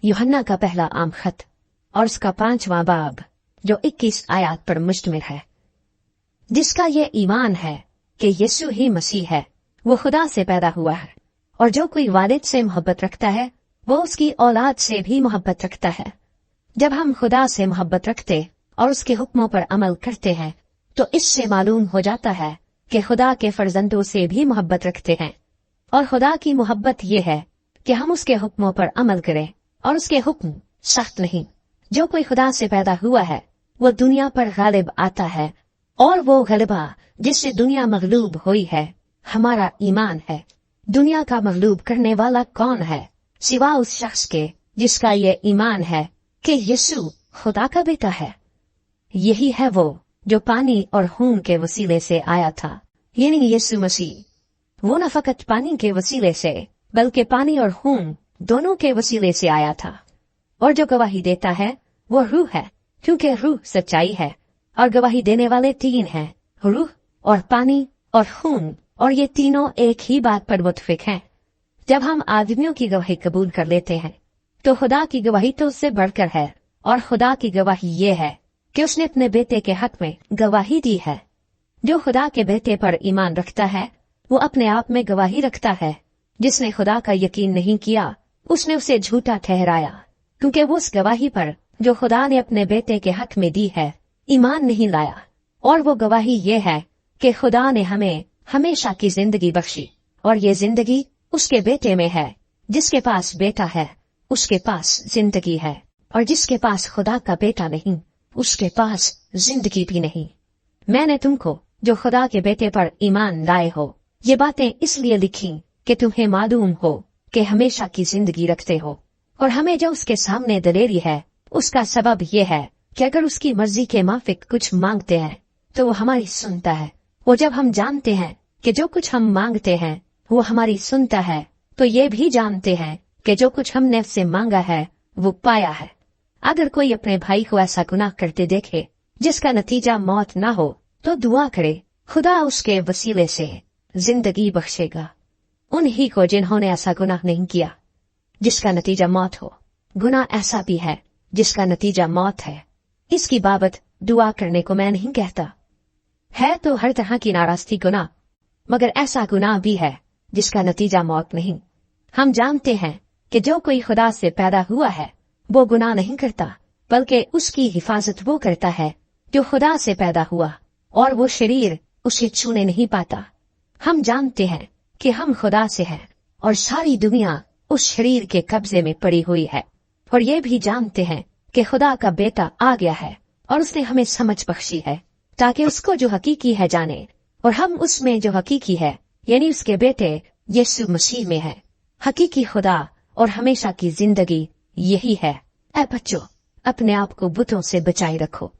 यूहन्ना का पहला आम खत और उसका 5वां बाब जो 21 आयत पर मुश्तमिल है, जिसका ये ईमान है कि यीशु ही मसीह है, वो खुदा से पैदा हुआ है, और जो कोई वालिद से मोहब्बत रखता है वो उसकी औलाद से भी मोहब्बत रखता है। जब हम खुदा से मोहब्बत रखते और उसके हुक्मों पर अमल करते हैं तो इससे मालूम हो जाता है कि खुदा के फर्जंदों से भी मोहब्बत रखते हैं। और खुदा की मोहब्बत ये है कि हम उसके हुक्मों पर अमल करें, और उसके हुक्म सख्त नहीं। जो कोई खुदा से पैदा हुआ है वो दुनिया पर गालिब आता है, और वो गलबा जिससे दुनिया मगलूब हुई है हमारा ईमान है। दुनिया का मगलूब करने वाला कौन है सिवा उस शख्स के जिसका ये ईमान है कि यीशु खुदा का बेटा है। यही है वो जो पानी और खून के वसीले से आया था, यानी यीशु मसीह। वो न फकत पानी के वसीले से बल्कि पानी और खून दोनों के वसीले से आया था। और जो गवाही देता है वो रूह है, क्योंकि रूह सच्चाई है। और गवाही देने वाले 3 हैं, रूह और पानी और खून, और ये तीनों एक ही बात पर मुत्फिक हैं। जब हम आदमियों की गवाही कबूल कर लेते हैं तो खुदा की गवाही तो उससे बढ़कर है, और खुदा की गवाही ये है कि उसने अपने बेटे के हक में गवाही दी है। जो खुदा के बेटे पर ईमान रखता है वो अपने आप में गवाही रखता है। जिसने खुदा का यकीन नहीं किया उसने उसे झूठा ठहराया, क्योंकि वो उस गवाही पर जो खुदा ने अपने बेटे के हक में दी है ईमान नहीं लाया। और वो गवाही ये है कि खुदा ने हमें हमेशा की जिंदगी बख्शी, और ये जिंदगी उसके बेटे में है। जिसके पास बेटा है उसके पास जिंदगी है, और जिसके पास खुदा का बेटा नहीं उसके पास जिंदगी भी नहीं। मैंने तुमको जो खुदा के बेटे पर ईमान लाए हो ये बातें इसलिए लिखी कि तुम्हें मालूम हो कि हमेशा की जिंदगी रखते हो। और हमें जो उसके सामने दलेरी है उसका सबब ये है कि अगर उसकी मर्जी के माफिक कुछ मांगते हैं तो वो हमारी सुनता है। वो जब हम जानते हैं कि जो कुछ हम मांगते हैं वो हमारी सुनता है तो ये भी जानते हैं कि जो कुछ हमने उससे मांगा है वो पाया है। अगर कोई अपने भाई को ऐसा गुनाह करते देखे जिसका नतीजा मौत ना हो तो दुआ करे, खुदा उसके वसीले से जिंदगी बख्शेगा उन्हीं को जिन्होंने ऐसा गुनाह नहीं किया जिसका नतीजा मौत हो। गुनाह ऐसा भी है जिसका नतीजा मौत है। इसकी बाबत दुआ करने को मैं नहीं कहता, है तो हर तरह की नाराजगी गुनाह, मगर ऐसा गुनाह भी है जिसका नतीजा मौत नहीं। हम जानते हैं कि जो कोई खुदा से पैदा हुआ है वो गुनाह नहीं करता, बल्कि उसकी हिफाजत वो करता है जो खुदा से पैदा हुआ, और वो शरीर उसे छूने नहीं पाता। हम जानते हैं कि हम खुदा से हैं और सारी दुनिया उस शरीर के कब्जे में पड़ी हुई है। और ये भी जानते हैं कि खुदा का बेटा आ गया है और उसने हमें समझ बख्शी है ताकि उसको जो हकीकी है जाने, और हम उसमें जो हकीकी है यानी उसके बेटे यीशु मसीह में है। हकीकी खुदा और हमेशा की जिंदगी यही है। ऐ बच्चों, अपने आप को बुतों से बचाए रखो।